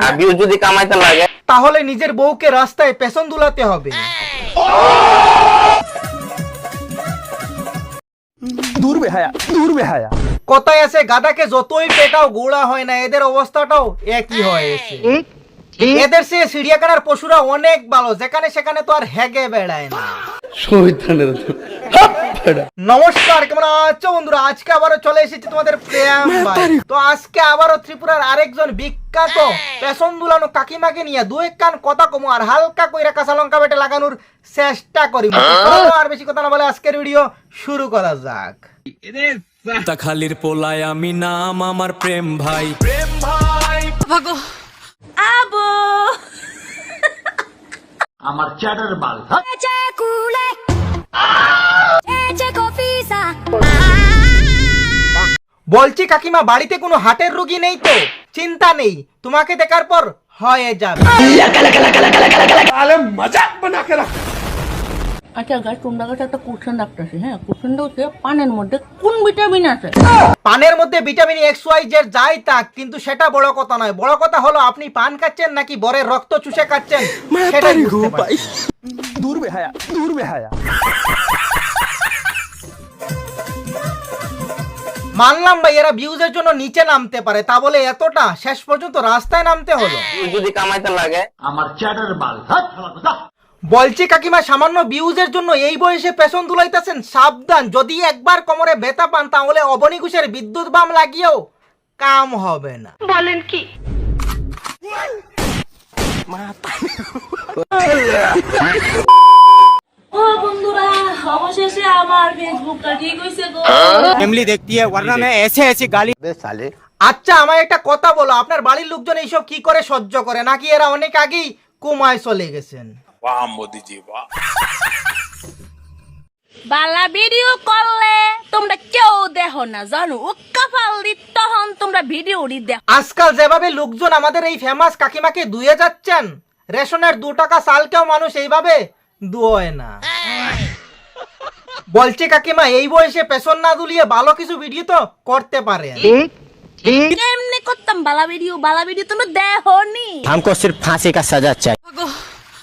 আর view যদি কামাইতে লাগে তাহলে নিজের বউকে রাস্তায় পেছন দুলাতে হবে। দূর বেহায়া কথায় আছে গাদাকে যতই পেটাও গোড়া হয় না, এদের অবস্থাটাও একই হয়েছে। এদের সে চিড়িয়াখানার পশুরা অনেক ভালো, যেখানে সেখানে তো আর হেগে বেড়ায় না। নমস্কার, কেমন আছো বন্ধুরা? আজকে আবারও চলে এসেছি তোমাদের প্রেম ভাই। তো আজকে আবারও ত্রিপুরার আরেকজন বিখ্যাত পেছন দুলানো কাকিমাকে নিয়ে দু এক কান কথা কমু আর হালকা কইরা কাঁচা লঙ্কা বেটে লাগানোর চেষ্টা করি। আর বেশি কথা না বলে আজকের ভিডিও শুরু করা যাক। খালির পোলায় আমি নাম আমার প্রেম ভাই। আবো আমার চ্যাটার বাল। বলছি কাকিমা, বাড়িতে কোনো হার্টের রোগী নেই তো? চিন্তা নেই, তোমাকে দেখার পর হয়ে যাবে। আচ্ছা গাছ, তোমরা কাছে একটা কোশ্চেন রাখতেছি। হ্যাঁ, কোশ্চেনটা হচ্ছে পানের মধ্যে কোন ভিটামিন আছে? পানের মধ্যে ভিটামিন এক্স ওয়াই জেড যাই থাক, কিন্তু সেটা বড় কথা নয়। বড় কথা হলো আপনি পান খাচ্ছেন নাকি বরের রক্ত চুষে খাচ্ছেন, সেটাই বুঝতে পারছি। দূর বেহায়া মানলাম ভাই, এরা ভিউজের জন্য নিচে নামতে পারে, তা বলে এতটা শেষ পর্যন্ত রাস্তায় নামতে হলো। ভিউ যদি কামাইতে লাগে আমার চ্যাটার বাল। বলছি কাকিমা, সামান্য ভিউজের জন্য এই বয়সে পেছন দুলাইতেছেন, সাবধান। যদি একবার কোমরে ব্যথা পান তাহলে অবনী ঘোষের বিদ্যুৎ বাম লাগিয়েও কাম হবে না। বলেন কি? ও বন্ধুরা, অবশেষে আমার ফেসবুকটা ঠিক হইছে গো। फैमिली देखती है वरना मैं ऐसे ऐसे गाली আচ্ছা, আমার একটা কথা বলো, আপনার বাড়ির লোকজন এইসব কি করে সহ্য করে, নাকি এরা অনেক আগেই কুমায় চলে গেছেন? বালা ভিডিও করলে তোমরা কেউ দেখো না জানো, ও কপাল দি তখন তোমরা ভিডিও দেখো। আজকাল যেভাবে লোকজন আমাদের এই ফেমাস কাকিমাকে ধুয়ে যাচ্ছেন, রেশনের 2 টাকা চালকেও মানুষ এইভাবে ধোয় না। বলছে কাকিমা, এই বয়সে পেছন না দুলিয়ে ভালো কিছু ভিডিও তো করতে পারে। কেমনে করতাম বালা ভিডিও তোমরা দেখো নি? हमको सिर्फ फांसी का सजा चाहिए।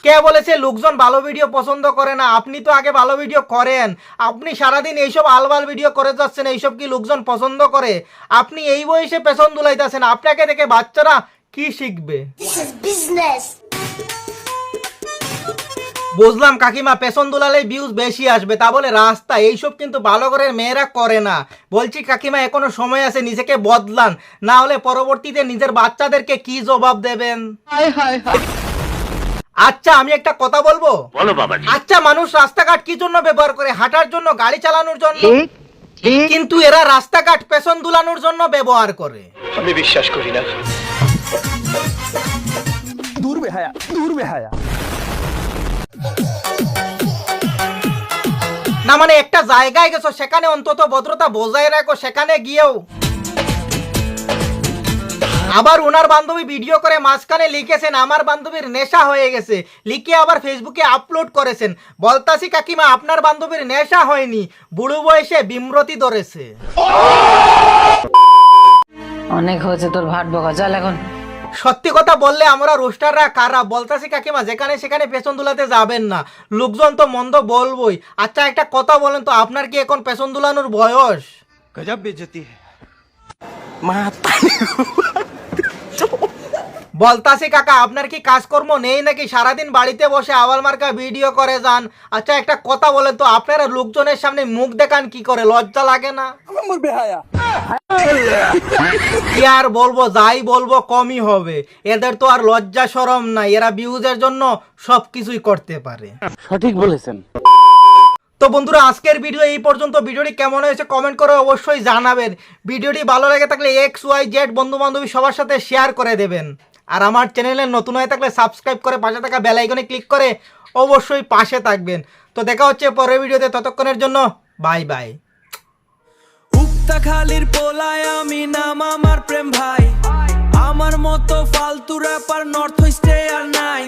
কে বলেছে লোকজন ভালো ভিডিও পছন্দ করে না? আপনি তো আগে ভালো ভিডিও করেন। আপনি সারাদিন এইসব আলবাল ভিডিও করে যাচ্ছেন, এইসব কি লোকজন পছন্দ করে? আপনি এই বয়সে পেছন দুলাইতেছেন, আপনাকে দেখে বাচ্চারা কি শিখবে? বুঝলাম কাকিমা, পেছন দুলালে ভিউজ বেশি আসবে, তা বলে রাস্তা এইসব কিন্তু ভালো করে মেয়েরা করে না। বলছি কাকিমা, এখনো সময় আছে, নিজেকে বদলান, না হলে পরবর্তীতে নিজের বাচ্চাদেরকে কি জবাব দেবেন? আচ্ছা, আমি একটা কথা বলবো। আচ্ছা, মানুষ রাস্তাঘাট কি জন্য ব্যবহার করে? হাঁটার জন্য, গাড়ি চালানোর জন্য। কিন্তু এরা রাস্তাঘাট পেছন দুলানোর জন্য ব্যবহার করে। আমি বিশ্বাস করি না। দূর বেহায়া না মানে একটা জায়গায় গেছো, সেখানে অন্তত ভদ্রতা বজায় রাখো, সেখানে গিয়েও। আবার ওনার বান্ধবী ভিডিও করে মাঝখানে লিখেছেন আমার বান্ধবীর নেশা হয়ে গেছে, লিখে আবার ফেসবুকে আপলোড করেছেন। বলতাছি কাকিমা, আপনার বান্ধবীর নেশা হয়নি, বুড়ো বয়সে বিমরতি ধরেছে। অনেক হয়েছে তোর ভাট বকা, চল এখন। সত্যি কথা বললে আমরা রোস্টাররা খারাপ। বলতাছি কাকিমা, যেখানে সেখানে পেছন দুলাতে যাবেন না, লোকজন তো মন্দ বলবই। আচ্ছা, একটা কথা বলেন তো, আপনার কি এখন পেছন দুলানোর বয়স? गजब बेइज्जती है। বলতাছি কাকা, আপনার কি কাজকর্ম নেই নাকি? সারাদিন বাড়িতে বসে আওয়াল মার্কা ভিডিও করে যান। আচ্ছা, একটা কথা বলেন তো, আপনারা লোকজনের সামনে মুখ দেখান কি করে? লজ্জা লাগে না? কি আর বলবো, যাই বলবো কমই হবে। এদের তো আর লজ্জা শরম নাই, এরা ভিউজের জন্য সবকিছুই করতে পারে। সঠিক বলেছেন। তো বন্ধুরা, আজকের ভিডিও এই পর্যন্ত। ভিডিওটি কেমন হয়েছে কমেন্ট করে অবশ্যই জানাবেন। ভিডিওটি ভালো লেগে থাকলে XYZ বন্ধু বান্ধবী সবার সাথে শেয়ার করে দেবেন। আর আমার চ্যানেলে নতুন হয়ে থাকলে সাবস্ক্রাইব করে পাশে থাকা বেল আইকনে ক্লিক করে অবশ্যই পাশে থাকবেন। তো দেখা হচ্ছে পরের ভিডিওতে, ততক্ষণের জন্য বাই বাই। উক্তা খালির পোলায় আমি নাম আমার প্রেম ভাই। আমার মতো ফালতু র্যাপার নর্থ ইস্টে আর নাই।